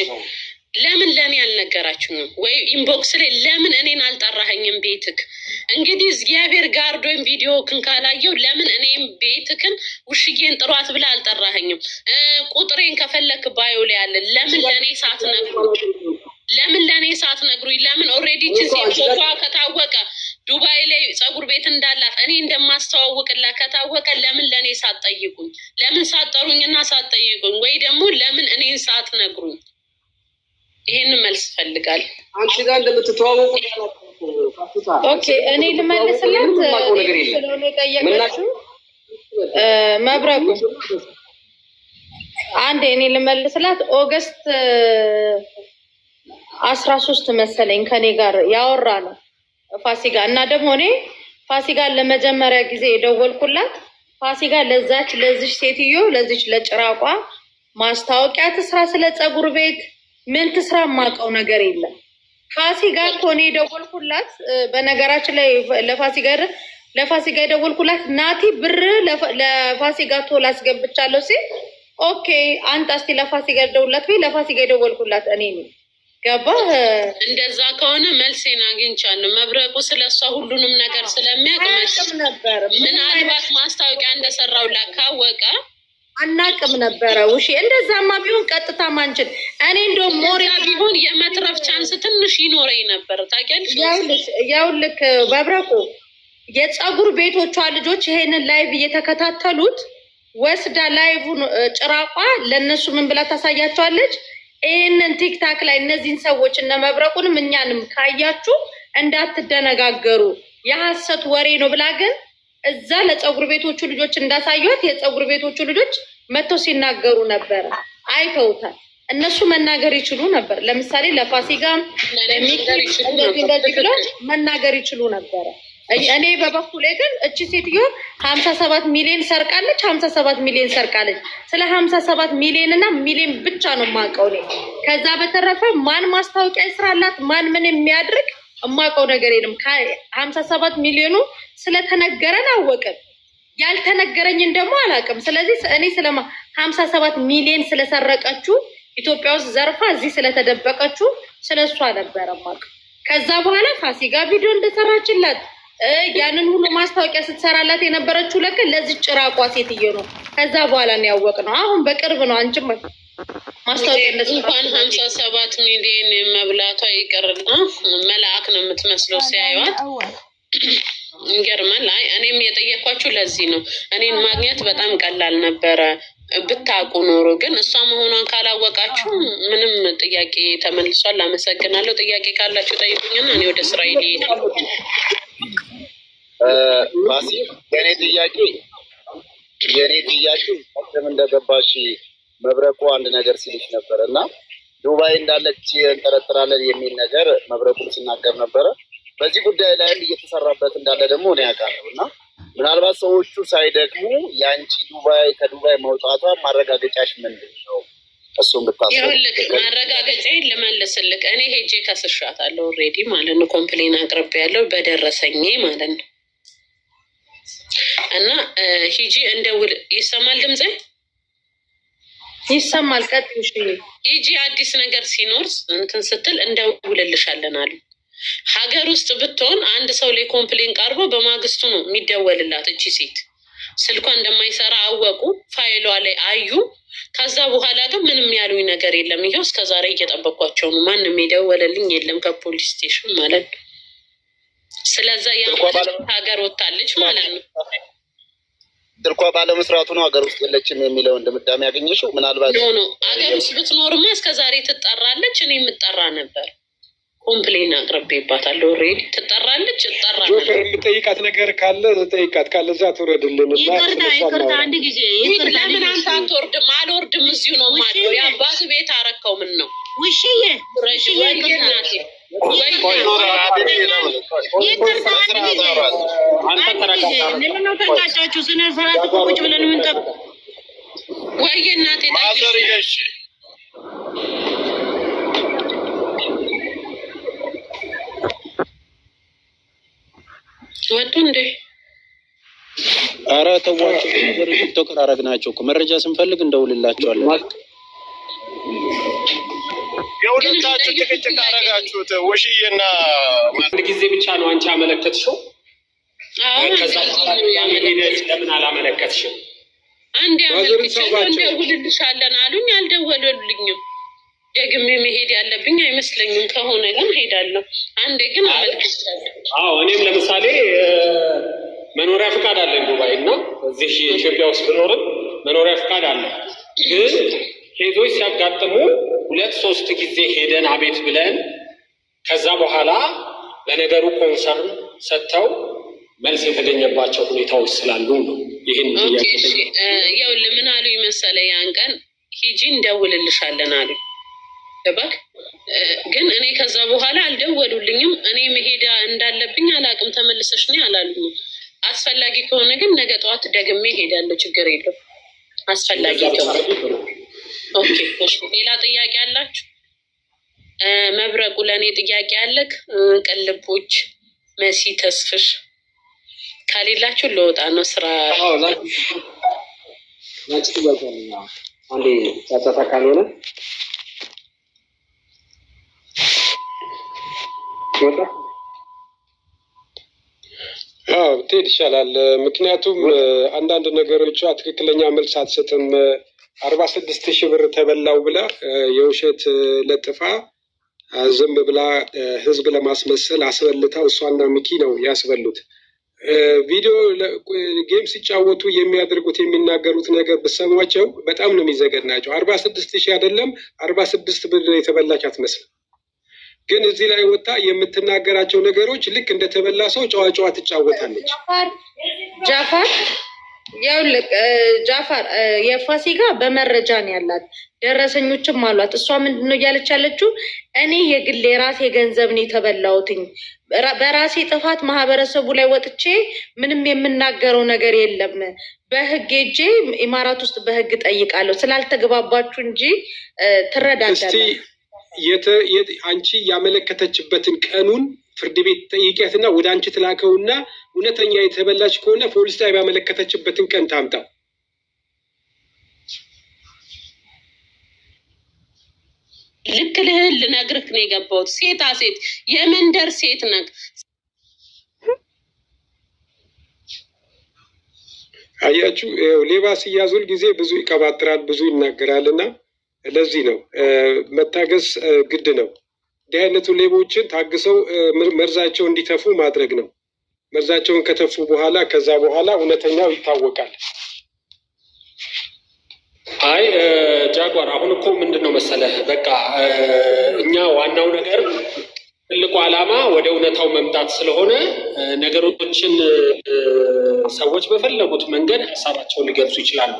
ለምን ለኔ አልነገራችሁም? ወይ ኢንቦክስ ላይ ለምን እኔን አልጠራኸኝም ቤትክ? እንግዲህ እግዚአብሔር ጋርዶኝ ቪዲዮክን ካላየው ለምን እኔም ቤትክን ውሽዬን ጥሯት ብለህ አልጠራኸኝም? ቁጥሬን ከፈለክ ባዮ ላይ አለ። ለምን ለኔ ሳትነግሩኝ? ለምን ኦልሬዲ ፎቷ ከታወቀ ዱባይ ላይ ፀጉር ቤት እንዳላት እኔ እንደማስተዋውቅላት ከታወቀ ለምን ለኔ ሳትጠይቁኝ? ለምን ሳትጠሩኝና ሳትጠይቁኝ? ወይ ደግሞ ለምን እኔን ሳትነግሩኝ? ይሄንን መልስ ፈልጋል። አንቺ ጋር እንደምትተዋወቁ ኦኬ፣ እኔ ልመልስላት ስለሆነ የጠየቀችው መብረቁ አንዴ እኔ ልመልስላት። ኦገስት 13 መሰለኝ ከኔ ጋር ያወራ ነው ፋሲካ እና ደግሞ እኔ ፋሲካን ለመጀመሪያ ጊዜ የደወልኩላት ፋሲካ ለዚች ሴትዮ ለዚች ለጭራቋ ማስታወቂያ ትስራ ስለ ፀጉር ቤት ምን ትስራ የማውቀው ነገር የለም። ፋሲካ እኮ እኔ የደወልኩላት በነገራችን ላይ ለፋሲካ የደወልኩላት ናቲ ብር ለፋሲካ ቶሎ አስገብቻለሁ ሲል ኦኬ አንተ እስቲ ለፋሲካ ደውላት ወይ ለፋሲካ የደወልኩላት እኔ ነኝ። ገባህ? እንደዛ ከሆነ መልሴን አግኝቻለሁ። መብረቁ ስለሷ ሁሉንም ነገር ስለሚያውቅ ነበር ምናልባት ማስታወቂያ እንደሰራውላት ካወቀ አናቅም ነበረ። ውሺ እንደዛማ ቢሆን ቀጥታ ማንችል እኔ እንደውም ሞሪ ቢሆን የመትረፍ ቻንስ ትንሽ ይኖረኝ ነበር። ታውቂያለሽ? ያውልክ መብረቁ የፀጉር ቤቶቿ ልጆች ይሄንን ላይቭ እየተከታተሉት ወስዳ ላይቭን ጭራቋ ለነሱ ምን ብላ ታሳያቸዋለች? ይሄንን ቲክታክ ላይ እነዚህን ሰዎች እነ መብረቁንም እኛንም ካያችሁ እንዳትደነጋገሩ የሐሰት ወሬ ነው ብላ ግን እዛ ለፀጉር ቤቶቹ ልጆች እንዳሳዩት የፀጉር ቤቶቹ ልጆች መጥተው ሲናገሩ ነበር። አይተውታል። እነሱ መናገር ይችሉ ነበር። ለምሳሌ ለፋሲካም መናገር ይችሉ ነበር። እኔ በበኩሌ ግን እቺ ሴትዮ 57 ሚሊዮን ሰርቃለች። 57 ሚሊዮን ሰርቃለች። ስለ 57 ሚሊዮን እና ሚሊዮን ብቻ ነው የማውቀው እኔ። ከዛ በተረፈ ማን ማስታወቂያ ይስራላት ማን ምን የሚያድርግ የማውቀው ነገር የለም። 57 ሚሊዮኑ ስለተነገረን አወቅን፣ ያልተነገረኝን ደግሞ አላውቅም። ስለዚህ እኔ ስለ 57 ሚሊዮን ስለሰረቀችው ኢትዮጵያ ውስጥ ዘርፋ እዚህ ስለተደበቀችው ስለሷ ነበረ የማውቀው። ከዛ በኋላ ፋሲካ ቪዲዮ እንደሰራችላት ያንን ሁሉ ማስታወቂያ ስትሰራላት የነበረችው ለከ ለዚህ ጭራቋ ሴትዮ ነው። ከዛ በኋላ ነው ያወቅነው። አሁን በቅርብ ነው። አንቺም ማስታወቂያ እንኳን 57 ሚሊዮን መብላቷ ይቀርና መልአክ ነው የምትመስለው ሲያዩት። ይገርማል። አይ እኔም የጠየኳችሁ ለዚህ ነው። እኔን ማግኘት በጣም ቀላል ነበረ ብታውቁ ኖሮ። ግን እሷ መሆኗን ካላወቃችሁ ምንም ጥያቄ ተመልሷል። አመሰግናለሁ። ጥያቄ ካላችሁ ጠይቁኝና እኔ ወደ ስራ ይሄድ። ባሲ የኔ ጥያቄ ቀደም እንደገባሽ መብረቁ አንድ ነገር ሲልሽ ነበር እና ዱባይ እንዳለች እንጠረጥራለን የሚል ነገር መብረቁም ሲናገር ነበረ። በዚህ ጉዳይ ላይም እየተሰራበት እንዳለ ደግሞ እኔ ያውቃለሁ እና ምናልባት ሰዎቹ ሳይደግሙ የአንቺ ከዱባይ መውጣቷ ማረጋገጫሽ ምንድን ነው? እሱም ብታስብ። ይኸውልህ ማረጋገጫዬን ልመልስልህ። እኔ ሄጄ ከስሻታለሁ ኦልሬዲ ማለት ነው። ኮምፕሌን አቅርቤያለሁ በደረሰኝ ማለት ነው። እና ሂጂ እንደውል። ይሰማል ድምጼ? ይሰማል። ቀጥሽ ሂጂ አዲስ ነገር ሲኖር እንትን ስትል እንደውልልሻለን አሉ። ሀገር ውስጥ ብትሆን አንድ ሰው ላይ ኮምፕሌን ቀርቦ በማግስቱ ነው የሚደወልላት እቺ ሴት። ስልኳ እንደማይሰራ አወቁ። ፋይሏ ላይ አዩ። ከዛ በኋላ ግን ምንም ያሉኝ ነገር የለም። ይኸው እስከዛሬ እየጠበኳቸው ነው። ማንም የደወለልኝ የለም ከፖሊስ ስቴሽን ማለት ነው። ስለዛ ሀገር ወጣለች ማለት ነው። ስልኳ ባለመስራቱ ነው ሀገር ውስጥ የለችም የሚለውን ድምዳሜ ያገኘሽው? ምናልባት ኖ ሀገር ውስጥ ብትኖርማ እስከዛሬ ትጠራለች። እኔ የምጠራ ነበር። ኮምፕሌን አቅርቤባታለሁ። ኦልሬዲ ትጠራለች። እጠራ ጆከር የምጠይቃት ነገር ካለ ጠይቃት፣ ካለዛ ትውረድልን። ይቅርታ አንድ ጊዜ ለምን አንተ አትወርድም? አልወርድም፣ እዚሁ ነው ማለት ነው። የአባት ቤት አረከው። ምን ነው ውሽዬ ተረጋጋችሁ። ስነ ስርዓት ቁጭ ብለን የምንጠብ ወይ እናቴ ወጡ እንዴ? ኧረ ተዋቸው። ቲክቶከር አደረግናቸው እኮ መረጃ ስንፈልግ እንደውልላቸዋለን። የሁለታችሁ ጭቅጭቅ አደረጋችሁት። ውሽዬና አንድ ጊዜ ብቻ ነው አንቺ አመለከትሽው። ከዛ ሄደሽ ለምን አላመለከትሽም? አንዴ እንደውልልሻለን አሉኝ። አልደወሉልኝም። ደግሜ መሄድ ያለብኝ አይመስለኝም። ከሆነ ግን ሄዳለሁ። አንዴ ግን አመልክቻለሁ። አዎ እኔም ለምሳሌ መኖሪያ ፍቃድ አለኝ ዱባይ እና እዚህ ኢትዮጵያ ውስጥ ብኖርም መኖሪያ ፍቃድ አለ። ግን ኬዞች ሲያጋጥሙ 2-3 ጊዜ ሄደን አቤት ብለን ከዛ በኋላ ለነገሩ ኮንሰርን ሰጥተው መልስ የተገኘባቸው ሁኔታዎች ስላሉ ነው። ይህን ይኸውልህ ምን አሉ መሰለ፣ ያን ቀን ሂጂ እንደውልልሻለን አሉ። ገባክ? ግን እኔ ከዛ በኋላ አልደወሉልኝም። እኔ መሄድ እንዳለብኝ አላቅም። ተመልሰሽ ነው አላሉኝም። አስፈላጊ ከሆነ ግን ነገ ጠዋት ደግሜ ሄዳለሁ። ችግር የለው አስፈላጊ ከሆነ። ኦኬ ሌላ ጥያቄ አላችሁ? መብረቁ ለእኔ ጥያቄ አለክ? ቅልቦች መሲ ተስፍሽ ካሌላችሁ ለወጣ ነው ስራ። አንዴ ጫጫታ ካልሆነ ብትሄድ ይሻላል። ምክንያቱም አንዳንድ ነገሮቿ ትክክለኛ መልስ አትሰጥም። 46,000 ብር ተበላው ብላ የውሸት ለጥፋ ዝም ብላ ህዝብ ለማስመሰል አስበልታው እሷና ሚኪ ነው ያስበሉት። ቪዲዮ ጌም ሲጫወቱ የሚያደርጉት የሚናገሩት ነገር ብሰሟቸው በጣም ነው የሚዘገናቸው። 46,000 አይደለም 46 ብር የተበላች አትመስልም። ግን እዚህ ላይ ወጣ የምትናገራቸው ነገሮች ልክ እንደተበላ ሰው ጨዋ ትጫወታለች። ጃፋር ያውልቅ ጃፋር የፋሲካ በመረጃ ነው ያላት፣ ደረሰኞችም አሏት። እሷ ምንድነው እያለች ያለችው? እኔ የግል የራሴ ገንዘብ ነው የተበላሁትኝ፣ በራሴ ጥፋት ማህበረሰቡ ላይ ወጥቼ ምንም የምናገረው ነገር የለም፣ በህግ ሄጄ ኢማራት ውስጥ በህግ ጠይቃለሁ፣ ስላልተግባባችሁ እንጂ ትረዳዳለህ። አንቺ ያመለከተችበትን ቀኑን ፍርድ ቤት ጠይቂያትና ወደ አንቺ ትላከውና እውነተኛ የተበላች ከሆነ ፖሊስ ጣቢያ ያመለከተችበትን ቀን ታምጣ። ልክ ልነግርህ ነው የገባሁት። ሴት የመንደር ሴት ነህ። አያችሁ፣ ሌባ ሲያዝ ሁል ጊዜ ብዙ ይቀባጥራል፣ ብዙ ይናገራል እና ለዚህ ነው መታገስ ግድ ነው። እንዲህ አይነቱ ሌቦችን ታግሰው መርዛቸው እንዲተፉ ማድረግ ነው። መርዛቸውን ከተፉ በኋላ ከዛ በኋላ እውነተኛው ይታወቃል። አይ ጃጓር፣ አሁን እኮ ምንድን ነው መሰለህ፣ በቃ እኛ ዋናው ነገር ትልቁ ዓላማ ወደ እውነታው መምጣት ስለሆነ ነገሮችን ሰዎች በፈለጉት መንገድ ሀሳባቸውን ሊገልጹ ይችላሉ።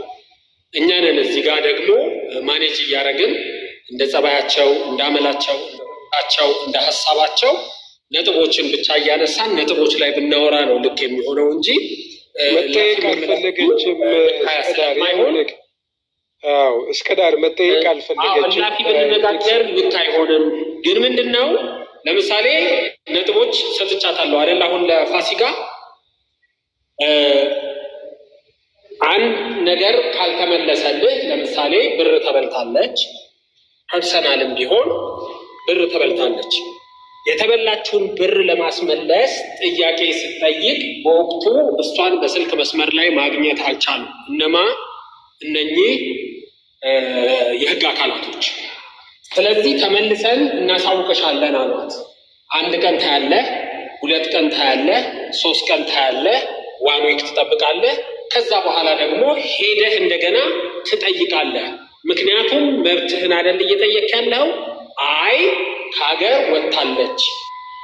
እኛ ነን እዚህ ጋር ደግሞ ማኔጅ እያደረግን እንደ ጸባያቸው፣ እንደ አመላቸው፣ እንደ ሀሳባቸው ነጥቦችን ብቻ እያነሳን ነጥቦች ላይ ብናወራ ነው ልክ የሚሆነው እንጂ መጠየቅ አልፈለገችም። እስከ ዳር መጠየቅ አልፈለገችም። እላፊ ብንነጋገር ልክ አይሆንም። ግን ምንድን ነው ለምሳሌ ነጥቦች ሰጥቻታለሁ አይደል? አሁን ለፋሲካ አንድ ነገር ካልተመለሰልህ፣ ለምሳሌ ብር ተበልታለች፣ ፐርሰናልም ቢሆን ብር ተበልታለች። የተበላችውን ብር ለማስመለስ ጥያቄ ስጠይቅ በወቅቱ እሷን በስልክ መስመር ላይ ማግኘት አልቻሉም። እነኚህ የህግ አካላቶች። ስለዚህ ተመልሰን እናሳውቅሻለን አሏት። 1 ቀን ታያለህ፣ 2 ቀን ታያለህ፣ 3 ቀን ታያለህ፣ 1 ዊክ ትጠብቃለህ። ከዛ በኋላ ደግሞ ሄደህ እንደገና ትጠይቃለህ። ምክንያቱም መብትህን አይደል እየጠየቅ ያለው። አይ ከሀገር ወጥታለች፣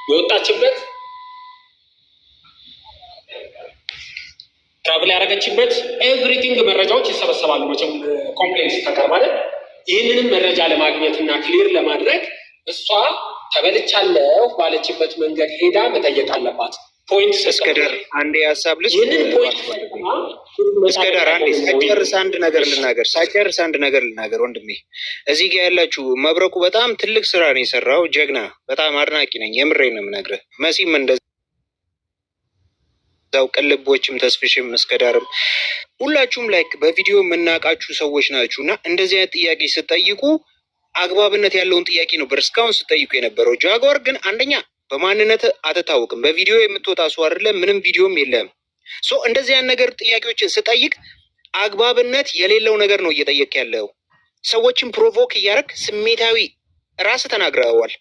የወጣችበት ትራቭል ያደረገችበት ኤቭሪቲንግ መረጃዎች ይሰበሰባሉ። መቼም ኮምፕሌንስ ተቀር ማለት ይህንንም መረጃ ለማግኘት እና ክሊር ለማድረግ እሷ ተበልቻለሁ ባለችበት መንገድ ሄዳ መጠየቅ አለባት። ፖይንት እስከዳር አንዴ ሀሳብ ልስ እስከዳር አንዴ ሳጨርስ አንድ ነገር ልናገር ወንድሜ። እዚህ ጋር ያላችሁ መብረቁ በጣም ትልቅ ስራ ነው የሰራው። ጀግና፣ በጣም አድናቂ ነኝ። የምሬን ነው የምነግርህ። መሲም እንደዛው፣ ቅልቦችም፣ ተስፍሽም፣ እስከዳርም ሁላችሁም ላይክ በቪዲዮ የምናውቃችሁ ሰዎች ናችሁ እና እንደዚህ አይነት ጥያቄ ስጠይቁ አግባብነት ያለውን ጥያቄ ነበር እስካሁን ስጠይቁ የነበረው። ጃጓር ግን አንደኛ በማንነት አትታወቅም። በቪዲዮ የምትወጣ ሰው አይደለም። ምንም ቪዲዮም የለም። እንደዚህ አይነት ነገር ጥያቄዎችን ስጠይቅ አግባብነት የሌለው ነገር ነው እየጠየቅ ያለው። ሰዎችን ፕሮቮክ እያደረግ ስሜታዊ ራስ ተናግረዋል።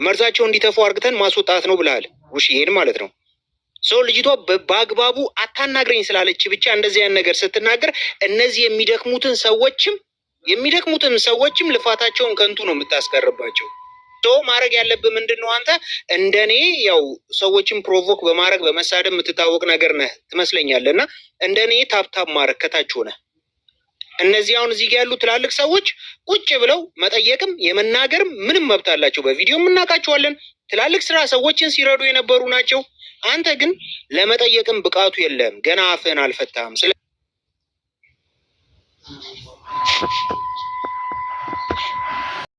መርዛቸው እንዲተፉ አርግተን ማስወጣት ነው ብለሃል። ውሽዬን ማለት ነው። ልጅቷ በአግባቡ አታናግረኝ ስላለች ብቻ እንደዚህ አይነት ነገር ስትናገር እነዚህ የሚደክሙትን ሰዎችም ልፋታቸውን ከንቱ ነው የምታስቀርባቸው። ማድረግ ያለብህ ምንድን ነው? አንተ እንደኔ ያው ሰዎችን ፕሮቮክ በማድረግ በመሳደብ የምትታወቅ ነገር ነህ ትመስለኛለህ። እና እንደኔ ታብታብ ማድረግ ከታች ሆነ እነዚህ አሁን እዚህ ያሉ ትላልቅ ሰዎች ቁጭ ብለው መጠየቅም የመናገርም ምንም መብት አላቸው። በቪዲዮ የምናውቃቸዋለን። ትላልቅ ስራ ሰዎችን ሲረዱ የነበሩ ናቸው። አንተ ግን ለመጠየቅም ብቃቱ የለም። ገና አፍህን አልፈታህም።